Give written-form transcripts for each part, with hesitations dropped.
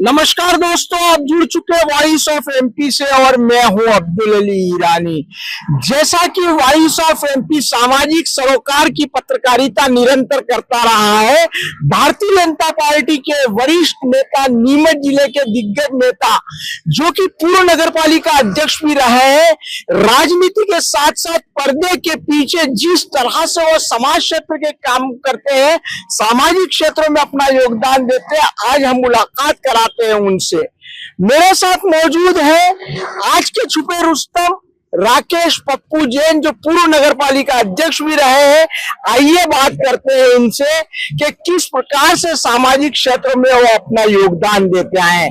नमस्कार दोस्तों, आप जुड़ चुके हैं वॉइस ऑफ एमपी से और मैं हूं अब्दुल अली ईरानी। जैसा कि वॉइस ऑफ एमपी सामाजिक सरोकार की पत्रकारिता निरंतर करता रहा है, भारतीय जनता पार्टी के वरिष्ठ नेता, नीमच जिले के दिग्गज नेता, जो कि पूर्व नगर पालिका अध्यक्ष भी रहे हैं, राजनीति के साथ साथ पर्दे के पीछे जिस तरह से वो समाज क्षेत्र के काम करते हैं, सामाजिक क्षेत्रों में अपना योगदान देते हैं, आज हम मुलाकात कराते हैं उनसे। मेरे साथ मौजूद है आज के छुपे रुस्तम राकेश पप्पू जैन, जो पूर्व नगर पालिका अध्यक्ष भी रहे हैं। आइए बात करते हैं इनसे कि किस प्रकार से सामाजिक क्षेत्र में वो अपना योगदान देते हैं।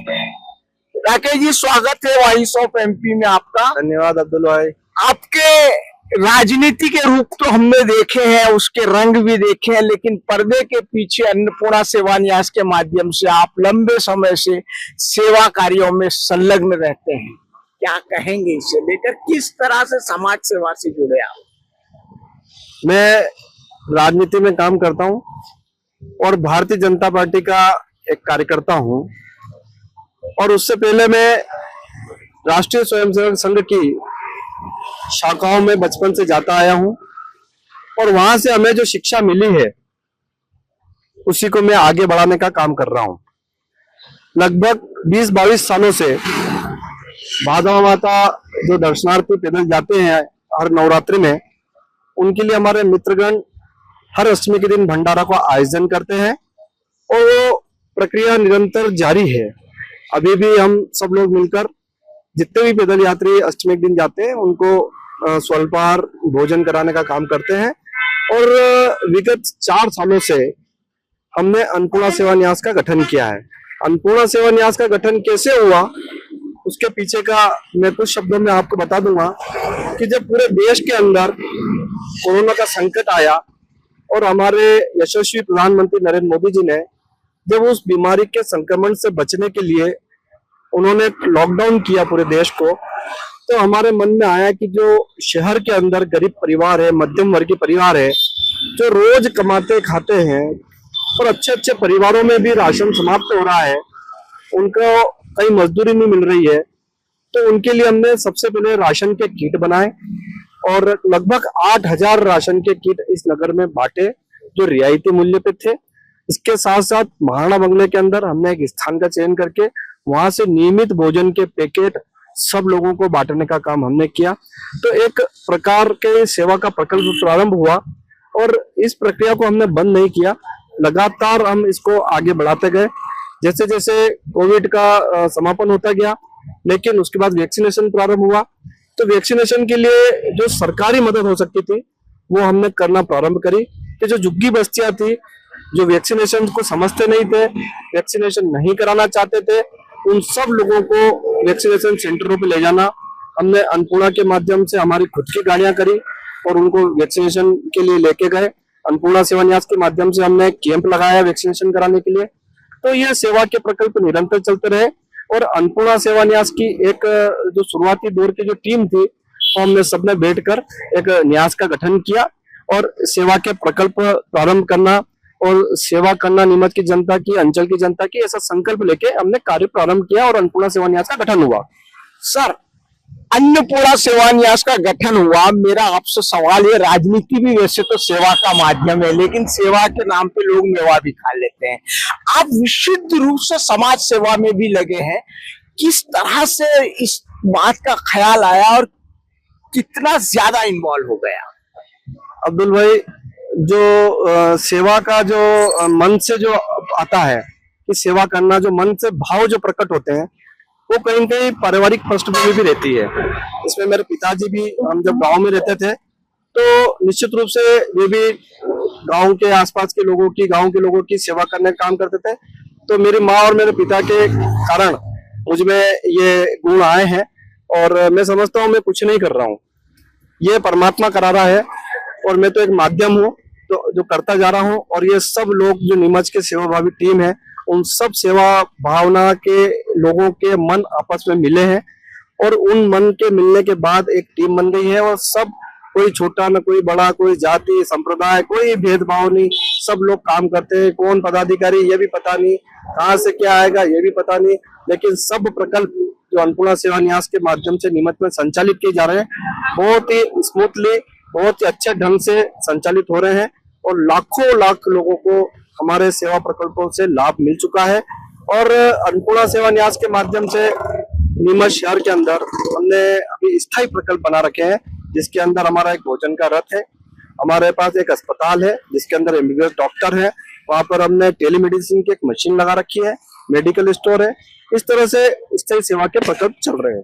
राकेश जी, स्वागत है वॉइस ऑफ एमपी में आपका। धन्यवाद अब्दुल भाई। आपके राजनीति के रूप तो हमने देखे हैं, उसके रंग भी देखे हैं, लेकिन पर्दे के पीछे अन्नपूर्णा सेवा न्यास के माध्यम से आप लंबे समय से सेवा कार्यों में संलग्न रहते हैं। क्या कहेंगे इसे लेकर, किस तरह से समाज सेवा से जुड़े आप? मैं राजनीति में काम करता हूं और भारतीय जनता पार्टी का एक कार्यकर्ता हूं, और उससे पहले मैं राष्ट्रीय स्वयंसेवक संघ की शाखाओं में बचपन से जाता आया हूं, और वहां से हमें जो शिक्षा मिली है उसी को मैं आगे बढ़ाने का काम कर रहा हूं। लगभग 20-22 सालों से भादवा माता जो दर्शनार्थी पैदल जाते हैं हर नवरात्रि में, उनके लिए हमारे मित्रगण हर अष्टमी के दिन भंडारा का आयोजन करते हैं, और वो प्रक्रिया निरंतर जारी है। अभी भी हम सब लोग मिलकर जितने भी पैदल यात्री अष्टमी के दिन जाते हैं उनको स्वल्पाहार भोजन कराने का काम करते हैं। और विगत 4 सालों से हमने अन्नपूर्णा सेवा न्यास का गठन किया है। अन्नपूर्णा सेवा न्यास का गठन कैसे हुआ, उसके पीछे का मैं कुछ शब्दों में आपको बता दूंगा कि जब पूरे देश के अंदर कोरोना का संकट आया और हमारे यशस्वी प्रधानमंत्री नरेंद्र मोदी जी ने जब उस बीमारी के संक्रमण से बचने के लिए उन्होंने लॉकडाउन किया पूरे देश को, तो हमारे मन में आया कि जो शहर के अंदर गरीब परिवार है, मध्यम वर्गीय परिवार है, जो रोज कमाते खाते हैं और अच्छे अच्छे परिवारों में भी राशन समाप्त हो रहा है, उनको कहीं मजदूरी नहीं मिल रही है, तो उनके लिए हमने सबसे पहले राशन के किट बनाए और लगभग 8,000 राशन के किट इस नगर में बांटे जो रियायती मूल्य पे थे। इसके साथ साथ महाराणा बंगले के अंदर हमने एक स्थान का चयन करके वहां से नियमित भोजन के पैकेट सब लोगों को बांटने का काम हमने किया। तो एक प्रकार के सेवा का प्रकल्प प्रारंभ हुआ, और इस प्रक्रिया को हमने बंद नहीं किया, लगातार हम इसको आगे बढ़ाते गए। जैसे जैसे कोविड का समापन होता गया, लेकिन उसके बाद वैक्सीनेशन प्रारंभ हुआ, तो वैक्सीनेशन के लिए जो सरकारी मदद हो सकती थी वो हमने करना प्रारंभ करी। कि जो झुग्गी बस्तियां थी, जो वैक्सीनेशन को समझते नहीं थे, वैक्सीनेशन नहीं कराना चाहते थे, उन सब लोगों को वैक्सीनेशन सेंटरों पे ले जाना हमने अन्नपूर्णा के माध्यम से हमारी खुद की गाड़ियां करी और उनको वैक्सीनेशन के लिए लेके गए। अन्नपूर्णा सेवा न्यास के माध्यम से हमने कैंप लगाया वैक्सीनेशन कराने के लिए। तो ये सेवा के प्रकल्प निरंतर चलते रहे, और अन्नपूर्णा सेवा न्यास की एक जो शुरुआती दौर की जो टीम थी, तो हमने सबने बैठकर एक न्यास का गठन किया और सेवा के प्रकल्प प्रारंभ करना और सेवा करना नीमच की जनता की, अंचल की जनता की, ऐसा संकल्प लेके हमने कार्य प्रारंभ किया और अन्नपूर्णा सेवा न्यास का गठन हुआ। सर, अन्नपूर्णा सेवा न्यास का गठन हुआ, मेरा आपसे सवाल है, राजनीति भी वैसे तो सेवा का माध्यम है, लेकिन सेवा के नाम पे लोग मेवा भी खा लेते हैं। आप विशुद्ध रूप से समाज सेवा में भी लगे हैं, किस तरह से इस बात का ख्याल आया और कितना ज्यादा इन्वॉल्व हो गया? अब्दुल भाई, जो सेवा का जो मन से जो आता है कि सेवा करना, जो मन से भाव जो प्रकट होते हैं, वो कहीं न कहीं पारिवारिक पृष्ठभूमि भी रहती है। इसमें मेरे पिताजी भी, हम जब गांव में रहते थे तो निश्चित रूप से वे भी गांव के आसपास के लोगों की, गांव के लोगों की सेवा करने का काम करते थे। तो मेरी माँ और मेरे पिता के कारण मुझमें ये गुण आए हैं, और मैं समझता हूँ मैं कुछ नहीं कर रहा हूँ, ये परमात्मा करा रहा है, और मैं तो एक माध्यम हूँ तो जो करता जा रहा हूँ। और ये सब लोग जो नीमच के सेवाभावी टीम है, उन सब सेवा भावना के लोगों के मन आपस में मिले हैं, और उन मन के मिलने के बाद एक टीम बन गई है, और सब कोई छोटा न कोई बड़ा, कोई जाति संप्रदाय, कोई भेदभाव नहीं, सब लोग काम करते हैं। कौन पदाधिकारी ये भी पता नहीं, कहाँ से क्या आएगा ये भी पता नहीं, लेकिन सब प्रकल्प जो अन्नपूर्णा सेवा न्यास के माध्यम से नीमच में संचालित किए जा रहे हैं, बहुत ही स्मूथली, बहुत ही अच्छे ढंग से संचालित हो रहे हैं और लाखों लाख लोगों को हमारे सेवा प्रकल्पों से लाभ मिल चुका है। और अन्नपूर्णा सेवा न्यास के माध्यम से नीमच शहर के अंदर हमने अभी स्थायी प्रकल्प बना रखे हैं, जिसके अंदर हमारा एक भोजन का रथ है, हमारे पास एक अस्पताल है जिसके अंदर एमबीबीएस डॉक्टर है, वहां पर हमने टेलीमेडिसिन की एक मशीन लगा रखी है, मेडिकल स्टोर है। इस तरह से स्थायी सेवा के प्रकल्प चल रहे हैं।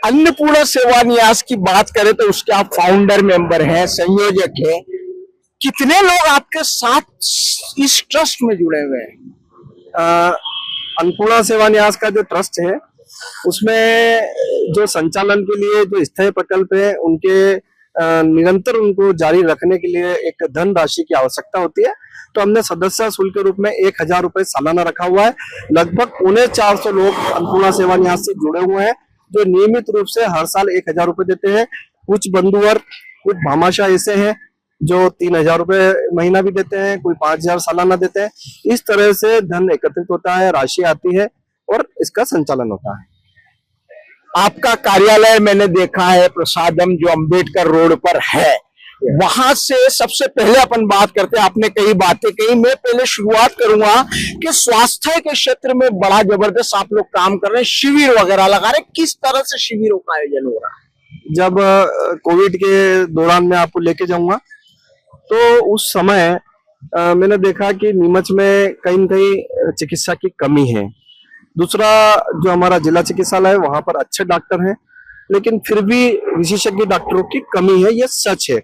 अन्नपूर्णा सेवा न्यास की बात करें तो उसके आप फाउंडर मेंबर हैं, संयोजक हैं। कितने लोग आपके साथ इस ट्रस्ट में जुड़े हुए हैं? अन्नपूर्णा सेवा न्यास का जो ट्रस्ट है उसमें जो संचालन के लिए जो स्थायी प्रकल्प है उनके निरंतर उनको जारी रखने के लिए एक धन राशि की आवश्यकता होती है, तो हमने सदस्य शुल्क के रूप में 1000 रुपए सालाना रखा हुआ है। लगभग 450 लोग अन्नपूर्णा सेवा न्यास से जुड़े हुए हैं जो नियमित रूप से हर साल 1000 रुपए देते हैं। कुछ बंधुवर, कुछ भामाशाह ऐसे हैं जो 3000 रुपए महीना भी देते हैं, कोई 5000 सालाना देते हैं। इस तरह से धन एकत्रित होता है, राशि आती है और इसका संचालन होता है। आपका कार्यालय मैंने देखा है प्रसादम जो अंबेडकर रोड पर है, वहां से सबसे पहले अपन बात करते हैं। आपने कई बातें कही, मैं पहले शुरुआत करूंगा कि स्वास्थ्य के क्षेत्र में बड़ा जबरदस्त आप लोग काम कर रहे हैं, शिविर वगैरह लगा रहे हैं। किस तरह से शिविरों का आयोजन हो रहा है? जब कोविड के दौरान मैं आपको लेके जाऊंगा तो उस समय मैंने देखा कि नीमच में कहीं न कहीं चिकित्सा की कमी है। दूसरा, जो हमारा जिला चिकित्सालय है वहां पर अच्छे डॉक्टर हैं, लेकिन फिर भी विशेषज्ञ डॉक्टरों की कमी है, ये सच है।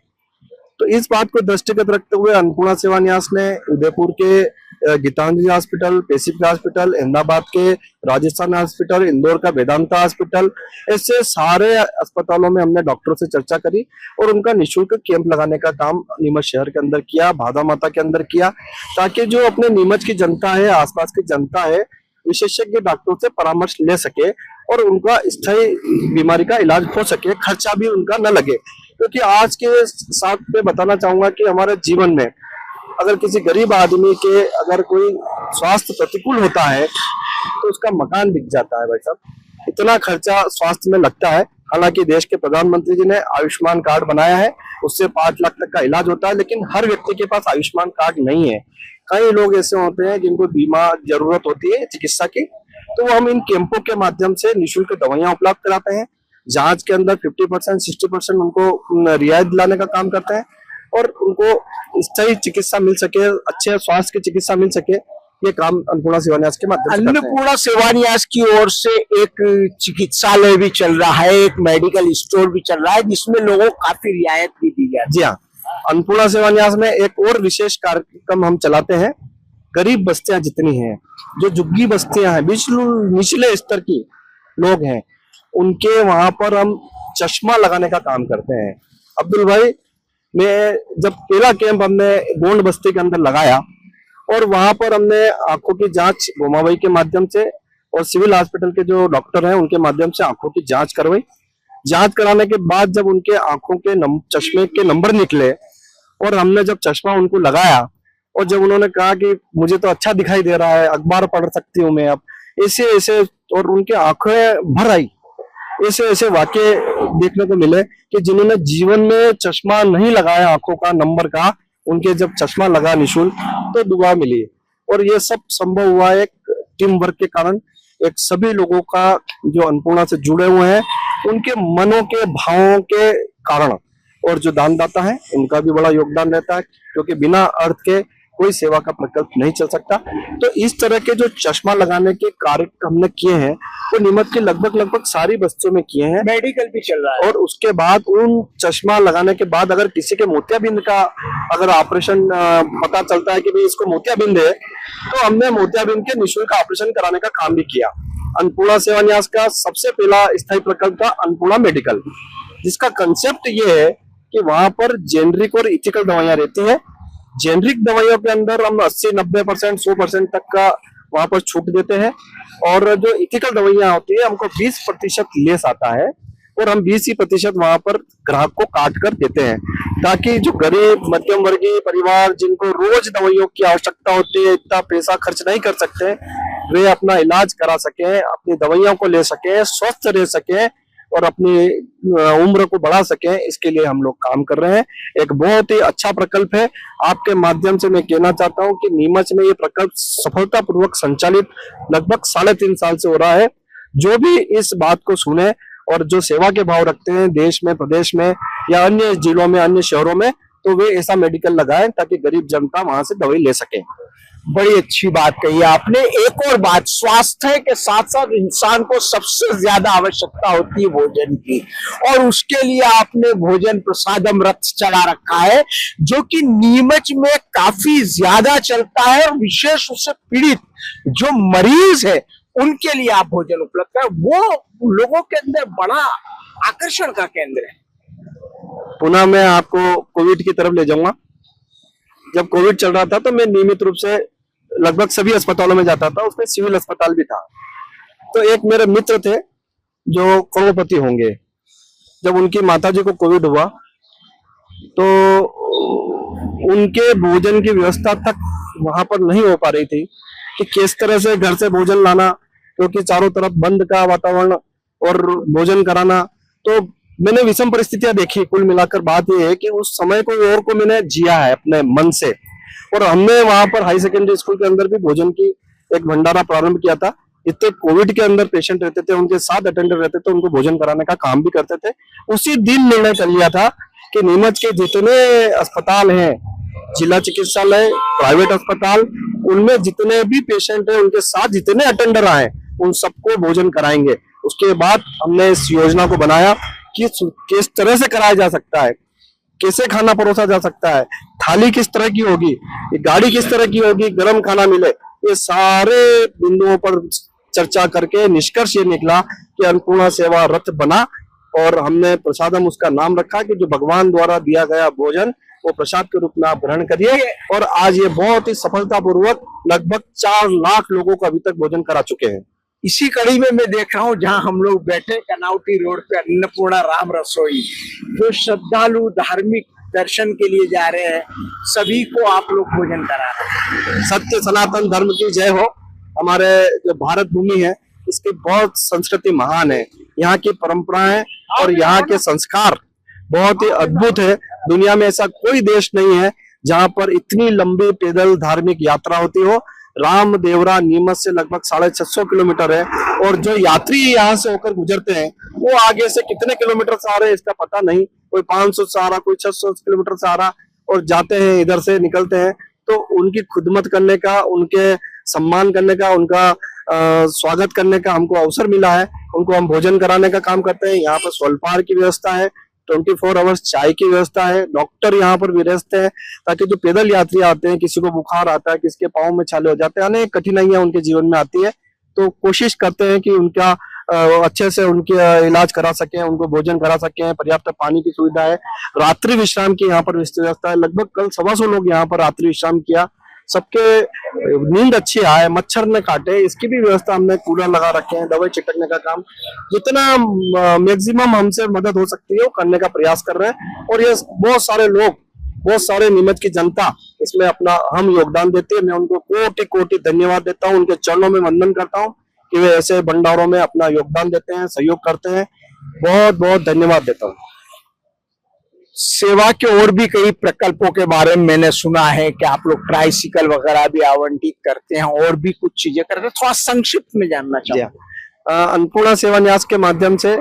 तो इस बात को दृष्टिगत रखते हुए अन्नपूर्णा सेवा न्यास ने उदयपुर के Gitanjali hospital, Pacific hospital, Ahmedabad के राजस्थान हॉस्पिटल, इंदौर का वेदांता हॉस्पिटल, ऐसे सारे अस्पतालों में हमने डॉक्टरों से चर्चा करी और उनका निःशुल्क कैंप लगाने का काम नीमच शहर के अंदर किया, भादा माता के अंदर किया, ताकि जो अपने नीमच की जनता है, आसपास की जनता है, विशेषज्ञ डॉक्टरों से परामर्श ले सके और उनका स्थायी बीमारी का इलाज हो सके, खर्चा भी उनका न लगे। क्योंकि आज के साथ मैं बताना चाहूंगा कि हमारे जीवन में अगर किसी गरीब आदमी के अगर कोई स्वास्थ्य प्रतिकूल होता है तो उसका मकान बिक जाता है। भाई साहब, इतना खर्चा स्वास्थ्य में लगता है। हालांकि देश के प्रधानमंत्री जी ने आयुष्मान कार्ड बनाया है, उससे 5 लाख तक का इलाज होता है, लेकिन हर व्यक्ति के पास आयुष्मान कार्ड नहीं है। कई लोग ऐसे होते हैं जिनको बीमा जरूरत होती है चिकित्सा की, तो हम इन कैंपों के माध्यम से निःशुल्क दवाइयां उपलब्ध कराते हैं। जांच के अंदर 50% 60% उनको रियायत दिलाने का काम करते हैं और उनको स्थायी चिकित्सा मिल सके, अच्छे स्वास्थ्य की चिकित्सा मिल सके, ये काम अन्नपूर्णा सेवा न्यास के माध्यम से करते हैं। अन्नपूर्णा सेवा न्यास की ओर से एक चिकित्सालय भी चल रहा है, एक मेडिकल स्टोर भी चल रहा है, जिसमें लोगों को काफी रियायत भी दी जाती है। जी हाँ, अन्नपूर्णा सेवा न्यास में एक और विशेष कार्यक्रम हम चलाते हैं। गरीब बस्तियां जितनी हैं, जो झुग्गी बस्तियां हैं, निचले स्तर की लोग हैं, उनके वहां पर हम चश्मा लगाने का काम करते हैं। अब्दुल भाई, मैं जब पहला कैंप हमने गोंड बस्ती के अंदर लगाया और वहां पर हमने आंखों की जांच गोमाबाई के माध्यम से और सिविल हॉस्पिटल के जो डॉक्टर हैं उनके माध्यम से आंखों की जांच करवाई। जांच कराने के बाद जब उनके आंखों के चश्मे के नंबर निकले और हमने जब चश्मा उनको लगाया और जब उन्होंने कहा कि मुझे तो अच्छा दिखाई दे रहा है, अखबार पढ़ सकती हूँ मैं अब, ऐसे ऐसे, और उनकी आंखें भर आई। ऐसे ऐसे वाकये देखने को मिले कि जिन्होंने जीवन में चश्मा नहीं लगाया आंखों का नंबर का, उनके जब चश्मा लगा निःशुल्क तो दुआ मिली। और ये सब संभव हुआ एक टीम वर्क के कारण, एक सभी लोगों का जो अन्नपूर्णा से जुड़े हुए हैं उनके मनों के भावों के कारण, और जो दानदाता है उनका भी बड़ा योगदान रहता है, क्योंकि बिना अर्थ के कोई सेवा का प्रकल्प नहीं चल सकता। तो इस तरह के जो चश्मा लगाने के कार्य हमने किए हैं वो नीमच के लगभग सारी बस्तियों में किए हैं। मेडिकल भी चल रहा है। और उसके बाद उन चश्मा लगाने के बाद अगर किसी के मोतियाबिंद का अगर ऑपरेशन पता चलता है कि भाई इसको मोतियाबिंद है, तो हमने मोतियाबिंद के निःशुल्क ऑपरेशन कराने का काम भी किया। अन्नपूर्णा सेवा न्यास का सबसे पहला स्थायी प्रकल्प था अन्नपूर्णा मेडिकल, जिसका कंसेप्ट ये है कि वहां पर जेनरिक और इथिकल दवाइयां रहती हैं। जेनरिक दवाइयों के अंदर हम 80-90% 100% तक का वहां पर छूट देते हैं, और जो इथिकल दवाइयां होती है हमको 20% लेस आता है। और हम 20% वहां पर ग्राहक को काट कर देते हैं, ताकि जो गरीब मध्यम वर्गीय परिवार जिनको रोज दवाइयों की आवश्यकता होती है, इतना पैसा खर्च नहीं कर सकते, वे अपना इलाज करा सकें, अपनी दवाइयों को ले सकें, स्वस्थ रह सकें और अपनी उम्र को बढ़ा सकें। इसके लिए हम लोग काम कर रहे हैं। एक बहुत ही अच्छा प्रकल्प है। आपके माध्यम से मैं कहना चाहता हूं कि नीमच में ये प्रकल्प सफलतापूर्वक संचालित लगभग 3.5 साल से हो रहा है। जो भी इस बात को सुने और जो सेवा के भाव रखते हैं देश में, प्रदेश में या अन्य जिलों में, अन्य शहरों में, तो वे ऐसा मेडिकल लगाएं ताकि गरीब जनता वहां से दवाई ले सके। बड़ी अच्छी बात कही आपने। एक और बात, स्वास्थ्य के साथ साथ इंसान को सबसे ज्यादा आवश्यकता होती है भोजन की, और उसके लिए आपने भोजन प्रसादम रथ चला रखा है, जो कि नीमच में काफी ज्यादा चलता है, और विशेष रूप से पीड़ित जो मरीज है उनके लिए आप भोजन उपलब्ध है, वो लोगों के अंदर बड़ा आकर्षण का केंद्र है। पुनः मैं आपको कोविड की तरफ ले जाऊंगा। जब कोविड चल रहा था तो मैं नियमित रूप से लगभग सभी अस्पतालों में जाता था, उसमें सिविल अस्पताल भी था। तो एक मेरे मित्र थे जो करोड़पति होंगे, जब उनकी माताजी को कोविड हुआ तो उनके भोजन की व्यवस्था तक वहां पर नहीं हो पा रही थी कि किस तरह से घर से भोजन लाना, क्योंकि चारों तरफ बंद का वातावरण और भोजन कराना। तो मैंने विषम परिस्थितियां देखी। कुल मिलाकर बात यह है कि उस समय को और को मैंने जिया है अपने मन से, और हमने वहां पर हाई सेकेंडरी स्कूल के अंदर भी भोजन की एक भंडारा प्रारंभ किया था। जितने कोविड के अंदर पेशेंट रहते थे, उनके साथ अटेंडर रहते थे, उनको भोजन कराने का काम भी करते थे। उसी दिन निर्णय कर लिया था कि नीमच के जितने अस्पताल हैं, जिला चिकित्सालय, प्राइवेट अस्पताल, उनमें जितने भी पेशेंट हैं, उनके साथ जितने अटेंडर आए, उन सबको भोजन कराएंगे। उसके बाद हमने इस योजना को बनाया कि किस तरह से कराया जा सकता है, कैसे खाना परोसा जा सकता है, थाली किस तरह की होगी, गाड़ी किस तरह की होगी, गर्म खाना मिले। ये सारे बिंदुओं पर चर्चा करके निष्कर्ष ये निकला कि अन्नपूर्णा सेवा रथ बना, और हमने प्रसादम उसका नाम रखा कि जो भगवान द्वारा दिया गया भोजन वो प्रसाद के रूप में आप ग्रहण करिए। और आज ये बहुत ही सफलतापूर्वक लगभग 4 लाख लोगों को अभी तक भोजन करा चुके हैं। इसी कड़ी में मैं देख रहा हूँ जहां हम लोग बैठे कनावटी रोड पे अन्नपूर्णा राम रसोई, जो श्रद्धालु धार्मिक दर्शन के लिए जा रहे हैं, सभी को आप लोग भोजन करा रहे हैं। सत्य सनातन धर्म की जय हो। हमारे जो भारत भूमि है इसकी बहुत संस्कृति महान है, यहाँ की परंपराएं और यहाँ के संस्कार बहुत ही अद्भुत है। दुनिया में ऐसा कोई देश नहीं है जहाँ पर इतनी लंबी पैदल धार्मिक यात्रा होती हो। राम देवरा नीमच से लगभग 650 किलोमीटर है, और जो यात्री यहाँ से होकर गुजरते हैं वो आगे से कितने किलोमीटर से आ रहे हैं इसका पता नहीं। कोई 500 से आ रहा, कोई 600 किलोमीटर से आ रहा, और जाते हैं, इधर से निकलते हैं। तो उनकी खुदमत करने का, उनके सम्मान करने का, उनका स्वागत करने का हमको अवसर मिला है। उनको हम भोजन कराने का काम करते हैं। यहाँ पर स्वल्पाहार की व्यवस्था है, 24 आवर्स चाय की व्यवस्था है, डॉक्टर यहाँ पर विराजते हैं, ताकि जो पैदल यात्री आते हैं, किसी को बुखार आता है, किसके पाँव में छाले हो जाते हैं, अनेक कठिनाइयां उनके जीवन में आती है, तो कोशिश करते हैं कि उनका अच्छे से उनके इलाज करा सकें, उनको भोजन करा सकें। पर्याप्त पानी की सुविधा है, रात्रि विश्राम की यहाँ पर व्यवस्था है। लगभग कल 125 लोग यहाँ पर रात्रि विश्राम किया। सबके नींद अच्छी आए, मच्छर न काटे, इसकी भी व्यवस्था हमने, कूलर लगा रखे हैं, दवाई छिटकने का काम जितना मैक्सिमम हमसे मदद हो सकती है वो करने का प्रयास कर रहे हैं। और ये बहुत सारे लोग, बहुत सारे नीमच की जनता इसमें अपना अहम योगदान देती है। मैं उनको कोटि कोटि धन्यवाद देता हूँ, उनके चरणों में वंदन करता हूँ कि वे ऐसे भंडारों में अपना योगदान देते हैं, सहयोग करते हैं। बहुत बहुत धन्यवाद देता हूँ। सेवा के और भी कई प्रकल्पों के बारे में मैंने सुना है कि आप लोग ट्राइसिकल वगैरह भी आवंटित करते हैं, और भी कुछ चीजें करते हैं, थोड़ा संक्षिप्त में जानना चाहूंगा। अन्नपूर्णा सेवा न्यास के माध्यम से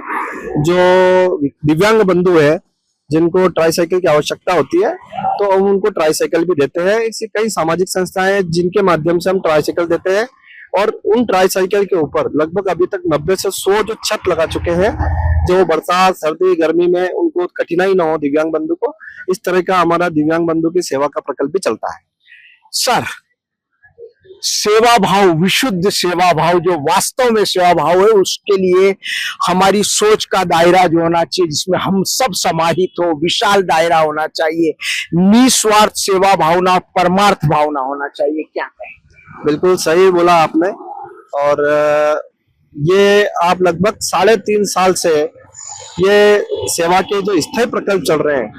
जो दिव्यांग बंधु है जिनको ट्राईसाइकिल की आवश्यकता होती है, तो हम उनको ट्राईसाइकिल भी देते हैं। ऐसी कई सामाजिक संस्थाएं हैं जिनके माध्यम से हम ट्राईसाइकिल देते हैं, और उन ट्राईसाइकिल के ऊपर लगभग अभी तक 90 से 100 जो छत लगा चुके हैं, जो बरसात, सर्दी, गर्मी में उनको कठिनाई ना हो दिव्यांग बंधु को। इस तरह का हमारा दिव्यांग बंधु की सेवा का प्रकल्प भी चलता है। सर, सेवा भाव, विशुद्ध सेवा भाव, जो वास्तव में सेवा भाव है, उसके लिए हमारी सोच का दायरा जो होना चाहिए, जिसमें हम सब समाहित हो, विशाल दायरा होना चाहिए, निस्वार्थ सेवा भावना, परमार्थ भावना होना चाहिए। क्या कहें? बिल्कुल सही बोला आपने। और ये आप लगभग 3.5 साल से ये सेवा के जो स्थायी प्रकल्प चल रहे हैं,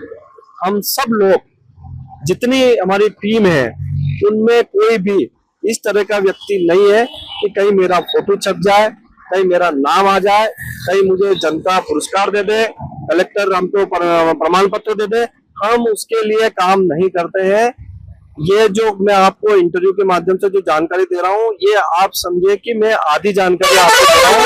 हम सब लोग जितनी हमारी टीम है उनमें कोई भी इस तरह का व्यक्ति नहीं है कि कहीं मेरा फोटो छप जाए, कहीं मेरा नाम आ जाए, कहीं मुझे जनता पुरस्कार दे दे, कलेक्टर हमको प्रमाण पत्र दे दे। हम उसके लिए काम नहीं करते हैं। ये जो मैं आपको इंटरव्यू के माध्यम से जो जानकारी दे रहा हूँ, ये आप समझे कि मैं आधी जानकारी आपको दे रहा हूँ।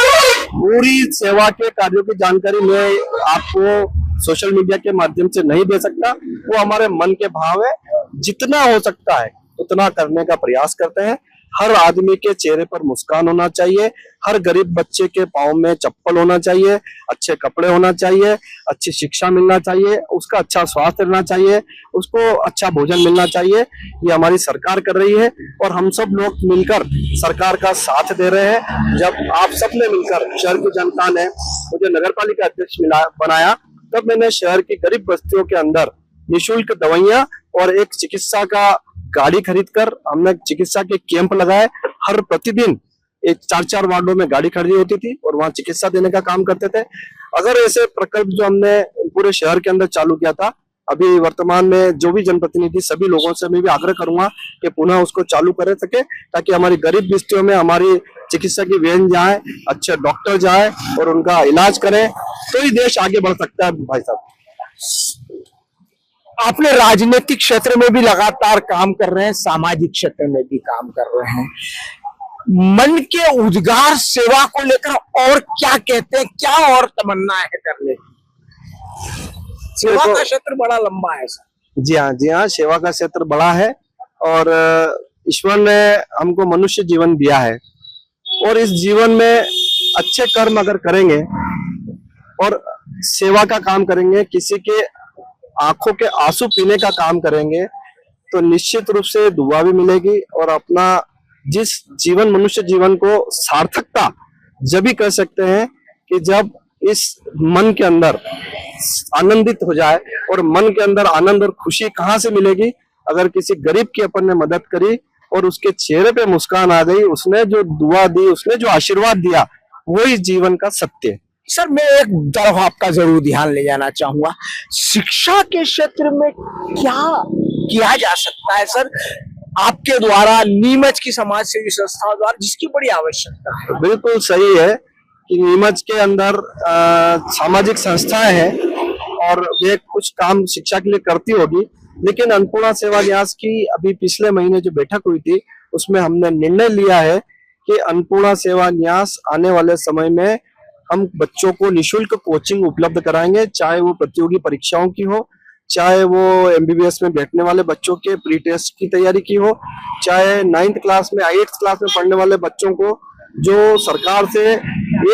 पूरी सेवा के कार्यों की जानकारी मैं आपको सोशल मीडिया के माध्यम से नहीं दे सकता। वो हमारे मन के भाव है, जितना हो सकता है उतना करने का प्रयास करते हैं। हर आदमी के चेहरे पर मुस्कान होना चाहिए, हर गरीब बच्चे के पाँव में चप्पल होना चाहिए, अच्छे कपड़े होना चाहिए, अच्छी शिक्षा मिलना चाहिए, उसका अच्छा स्वास्थ्य रहना चाहिए, उसको अच्छा भोजन मिलना चाहिए। ये हमारी सरकार कर रही है और हम सब लोग मिलकर सरकार का साथ दे रहे हैं। जब आप सब ने मिलकर, शहर की जनता ने मुझे नगर पालिका अध्यक्ष बनाया, तब मैंने शहर की गरीब बस्तियों के अंदर निःशुल्क दवाइयां और एक चिकित्सा का गाड़ी खरीदकर हमने चिकित्सा के कैंप लगाए। हर प्रतिदिन एक 4-4 वार्डों में गाड़ी खड़ी होती थी और वहां चिकित्सा देने का काम करते थे। अगर ऐसे प्रकल्प जो हमने पूरे शहर के अंदर चालू किया था, अभी वर्तमान में जो भी जनप्रतिनिधि, सभी लोगों से मैं भी आग्रह करूंगा कि पुनः उसको चालू कर सके, ताकि हमारी गरीब बस्तियों में हमारी चिकित्सा की वैन जाए, अच्छे डॉक्टर जाए और उनका इलाज करें, तो ही देश आगे बढ़ सकता है। भाई साहब, आपने राजनीतिक क्षेत्र में भी लगातार काम कर रहे हैं, सामाजिक क्षेत्र में भी काम कर रहे हैं। मन के उद्गार सेवा को लेकर और क्या कहते हैं, क्या और तमन्ना है करने की? सेवा का क्षेत्र बड़ा लंबा है सर। जी हाँ, सेवा का क्षेत्र बड़ा है और ईश्वर ने हमको मनुष्य जीवन दिया है और इस जीवन में अच्छे कर्म अगर करेंगे और सेवा का काम करेंगे, किसी के आंखों के आंसू पीने का काम करेंगे, तो निश्चित रूप से दुआ भी मिलेगी और अपना जिस जीवन, मनुष्य जीवन को सार्थकता जब भी कर सकते हैं कि जब इस मन के अंदर आनंदित हो जाए। और मन के अंदर आनंद और खुशी कहाँ से मिलेगी? अगर किसी गरीब की अपन ने मदद करी और उसके चेहरे पे मुस्कान आ गई, उसने जो दुआ दी, उसने जो आशीर्वाद दिया, वही जीवन का सत्य है। सर, मैं एक तरफ आपका जरूर ध्यान ले जाना चाहूंगा, शिक्षा के क्षेत्र में क्या किया जा सकता है सर आपके द्वारा, नीमच की समाज सेवी संस्थाओं द्वारा, जिसकी बड़ी आवश्यकता है? बिल्कुल सही है कि नीमच के अंदर सामाजिक संस्थाएं हैं और वे कुछ काम शिक्षा के लिए करती होगी, लेकिन अन्नपूर्णा सेवा न्यास की अभी पिछले महीने जो बैठक हुई थी, उसमें हमने निर्णय लिया है कि अन्नपूर्णा सेवा न्यास आने वाले समय में हम बच्चों को निःशुल्क कोचिंग उपलब्ध कराएंगे, चाहे वो प्रतियोगी परीक्षाओं की हो, चाहे वो एमबीबीएस में बैठने वाले बच्चों के प्री टेस्ट की तैयारी की हो, चाहे 9th क्लास में 8th क्लास में पढ़ने वाले बच्चों को जो सरकार से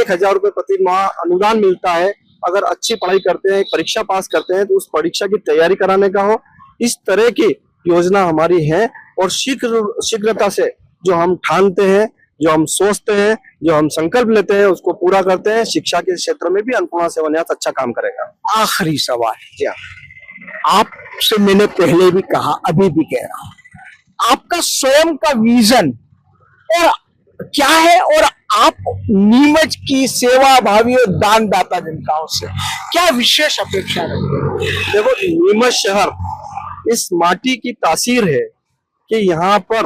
1000 रुपए प्रति माह अनुदान मिलता है, अगर अच्छी पढ़ाई करते हैं, परीक्षा पास करते हैं, तो उस परीक्षा की तैयारी कराने का हो। इस तरह की योजना हमारी है और शीघ्रता से जो हम ठानते हैं, जो हम सोचते हैं, जो हम संकल्प लेते हैं, उसको पूरा करते हैं। शिक्षा के क्षेत्र में भी अन्नपूर्णा सेवा न्यास अच्छा काम करेगा। आखिरी सवाल, क्या आपसे मैंने पहले भी कहा, अभी भी कह रहा हूं, आपका स्वयं का विजन और क्या है और आप नीमच की सेवा भावी और दानदाता जनताओं से क्या विशेष अपेक्षा रखते हैं? देखो, नीमच शहर इस माटी की तासीर है कि यहाँ पर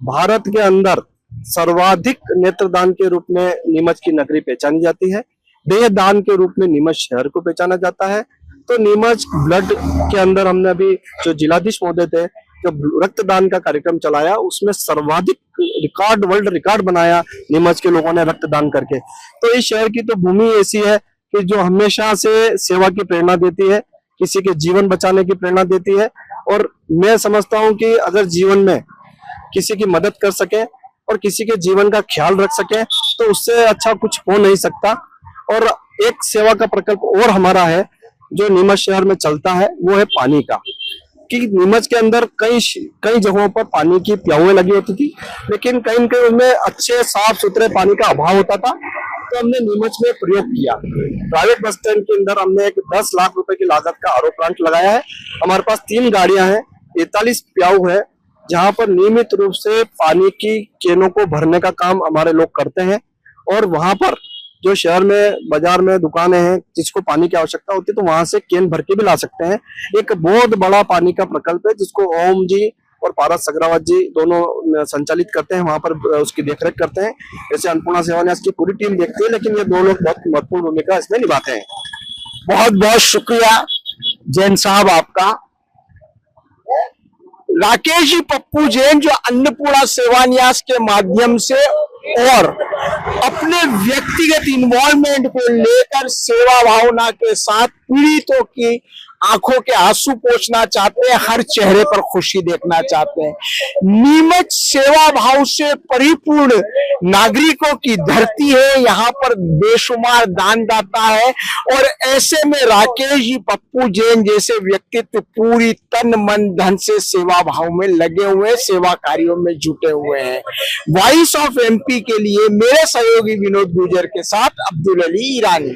भारत के अंदर सर्वाधिक नेत्रदान के रूप में नीमच की नगरी पहचानी जाती है, देहदान के रूप में नीमच शहर को पहचाना जाता है। तो नीमच ब्लड के अंदर हमने अभी जो जिलाधीश महोदय थे, जो रक्तदान का कार्यक्रम चलाया, उसमें सर्वाधिक रिकॉर्ड, वर्ल्ड रिकॉर्ड बनाया नीमच के लोगों ने रक्तदान करके। तो इस शहर की तो भूमि ऐसी है कि जो हमेशा से सेवा की प्रेरणा देती है, किसी के जीवन बचाने की प्रेरणा देती है। और मैं समझता हूं कि अगर जीवन में किसी की मदद कर सके और किसी के जीवन का ख्याल रख सके, तो उससे अच्छा कुछ हो नहीं सकता। और एक सेवा का प्रकल्प और हमारा है जो नीमच शहर में चलता है, वो है पानी का। कि नीमच के अंदर कई जगहों पर पानी की प्याउएं लगी होती थी, लेकिन कहीं कहीं उनमें अच्छे साफ सुथरे पानी का अभाव होता था। तो हमने नीमच में प्रयोग किया, प्राइवेट बस स्टैंड के अंदर हमने एक 10 लाख रुपए की लागत का आरओ प्लांट लगाया है। हमारे पास 3 गाड़ियां हैं, 43 प्याऊ है, जहां पर नियमित रूप से पानी की केनों को भरने का काम हमारे लोग करते हैं। और वहां पर जो शहर में बाजार में दुकानें हैं जिसको पानी की आवश्यकता होती है तो वहां से कैन भर के भी ला सकते हैं। एक बहुत बड़ा पानी का प्रकल्प है जिसको ओम जी और पारस सगरावत जी दोनों संचालित करते हैं, वहां पर उसकी देखरेख करते हैं। जैसे अन्नपूर्णा सेवा न्यास की पूरी टीम देखती है, लेकिन ये दो लोग बहुत महत्वपूर्ण भूमिका इसमें निभाते हैं। बहुत बहुत शुक्रिया जैन साहब आपका। राकेश जी पप्पू जैन जो अन्नपूर्णा सेवा न्यास के माध्यम से और अपने व्यक्तिगत इन्वॉल्वमेंट को लेकर सेवा भावना के साथ पीड़ितों की आंखों के आंसू पोंछना चाहते हैं, हर चेहरे पर खुशी देखना चाहते हैं। नीमच सेवा भाव से परिपूर्ण नागरिकों की धरती है, यहाँ पर बेशुमार दानदाता है और ऐसे में राकेश जी पप्पू जैन जैसे व्यक्तित्व पूरी तन मन धन से सेवा भाव में लगे हुए हैं, सेवा कार्यों में जुटे हुए हैं। वॉइस ऑफ एमपी के लिए मेरे सहयोगी विनोद गुर्जर के साथ अब्दुल अली ईरानी।